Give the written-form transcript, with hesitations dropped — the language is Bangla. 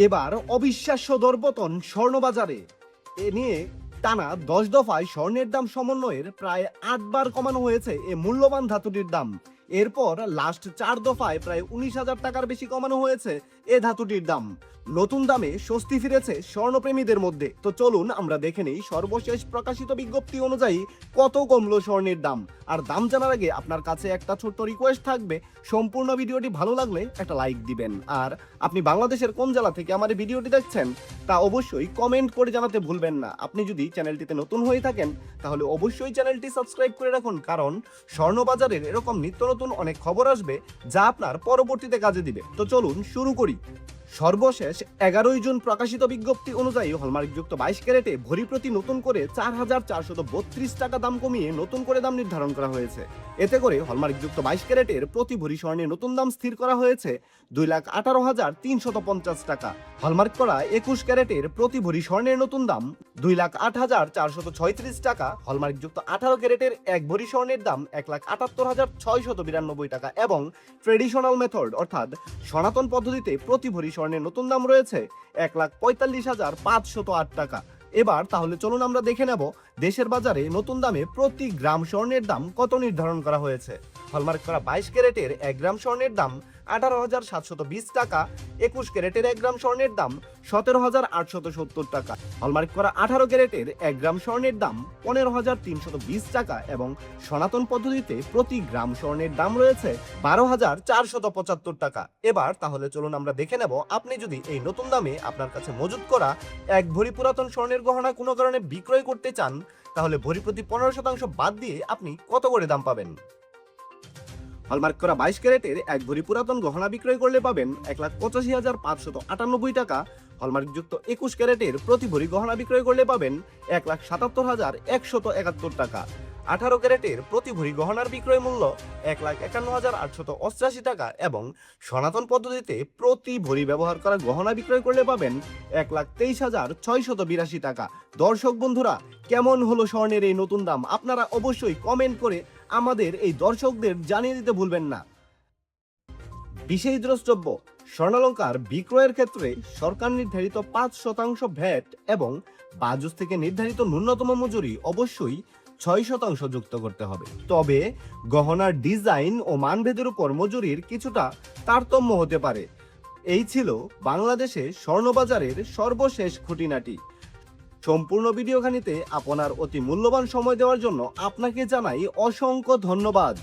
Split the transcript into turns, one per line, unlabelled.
এবার অবিশ্বাস্য দরপতন স্বর্ণবাজারে। এ নিয়ে টানা 10 দফায় স্বর্ণের দাম সমন্বয়ের প্রায় 8 বার কমানো হয়েছে এ মূল্যবান ধাতুটির দাম। এরপর লাস্ট 4 দফায় প্রায় 19,000 টাকার বেশি কমানো হয়েছে এ ধাতুটির দাম। নতুন দামে স্বস্তি ফিরেছে স্বর্ণপ্রেমীদের মধ্যে। তো চলুন আমরা দেখে নেই সর্বশেষ প্রকাশিত বিজ্ঞপ্তি অনুযায়ী কত কমলো স্বর্ণের দাম। আর দাম জানার আগে আপনার কাছে একটা ছোট্ট রিকোয়েস্ট থাকবে, সম্পূর্ণ ভিডিওটি ভালো লাগলে একটা লাইক দিবেন। আর আপনি বাংলাদেশের কোন জেলা থেকে আমার এই ভিডিওটি দেখছেন তা অবশ্যই কমেন্ট করে জানাতে ভুলবেন না। আপনি যদি চ্যানেলটিতে নতুন হয়ে থাকেন তাহলে অবশ্যই চ্যানেলটি সাবস্ক্রাইব করে রাখুন, কারণ স্বর্ণবাজারের এরকম নিত্য নতুন অনেক খবর আসবে যা আপনার পরবর্তীতে কাজে দিবে। তো চলুন শুরু করি। সর্বশেষ 11 জুন প্রকাশিত বিজ্ঞপ্তি অনুযায়ী হলমার্কযুক্ত 22 ক্যারেটে ভরি প্রতি নতুন করে 4,432 টাকা দাম কমিয়ে নতুন করে দাম নির্ধারণ করা হয়েছে। এতে করে হলমার্কযুক্ত 22 ক্যারেটের প্রতি ভরি স্বর্ণের নতুন দাম স্থির করা হয়েছে 2,18,350 টাকা। হলমার্ক করা 21 ক্যারেটের প্রতি ভরি স্বর্ণের নতুন দাম 2,08,436 টাকা। হলমার্কযুক্ত 18 ক্যারেটের এক ভরি স্বর্ণের দাম 1,78,692 টাকা এবং ট্রেডিশনাল মেথড অর্থাৎ সনাতন পদ্ধতিতে প্রতি ভরি স্বর্ণের নতুন দাম রয়েছে 1,45,508 টাকা। এবার তাহলে চলুন আমরা দেখে নেব দেশের বাজারে নতুন দামে প্রতি গ্রাম স্বর্ণের দাম কত নির্ধারণ করা হয়েছে। হলমার্ক করা 22 ক্যারেটের 1 গ্রাম স্বর্ণের দাম 18,720 টাকা। 21 ক্যারেটের 1 গ্রাম স্বর্ণের দাম 17,870 টাকা। হলমার্ক করা 18 ক্যারেটের 1 গ্রাম স্বর্ণের দাম 15,320 টাকা এবং সনাতন পদ্ধতিতে প্রতি গ্রাম স্বর্ণের দাম রয়েছে 12,475 টাকা। এবার তাহলে চলুন আমরা দেখে নেব, আপনি যদি এই নতুন দামে আপনার কাছে মজুত করা এক ভরি পুরাতন স্বর্ণের গহনা কোনো কারণে বিক্রয় করতে চান তাহলে ভরি প্রতি 15% বাদ দিয়ে আপনি কত করে দাম পাবেন। হলমার্ক করা 22 ক্যারেটের এক ভরি পুরাতন গহনা বিক্রয় করলে পাবেন 1,85,598 টাকা। হলমার্কযুক্ত 21 ক্যারেটের প্রতি ভরি গহনা বিক্রয় করলে পাবেন 1,77,171 টাকা। 18 ক্যারেটের প্রতি ভরি গহনার বিক্রয় মূল্য 1,51,888 টাকা এবং সনাতন পদ্ধতিতে প্রতি ভরি ব্যবহার করা গহনা বিক্রয় করলে পাবেন 1,23,682 টাকা। দর্শক বন্ধুরা, কেমন হলো স্বর্ণের এই নতুন দাম? আপনারা অবশ্যই কমেন্ট করে আমাদের এই দর্শকদের জানিয়ে দিতে ভুলবেন না। বিশেষ দ্রষ্টব্য, স্বর্ণালংকার বিক্রয়ের ক্ষেত্রে সরকার নির্ধারিত 5% ভ্যাট এবং বাজুস থেকে নির্ধারিত ন্যূনতম মজুরি অবশ্যই 6% যুক্ত করতে হবে। তবে গহনার ডিজাইন ও মানভেদের উপর মজুরির কিছুটা তারতম্য হতে পারে। এই ছিল বাংলাদেশে স্বর্ণবাজারের সর্বশেষ খুঁটিনাটি। সম্পূর্ণ ভিডিওখানিতে আপনার অতি মূল্যবান সময় দেওয়ার জন্য আপনাকে জানাই অসংখ্য ধন্যবাদ।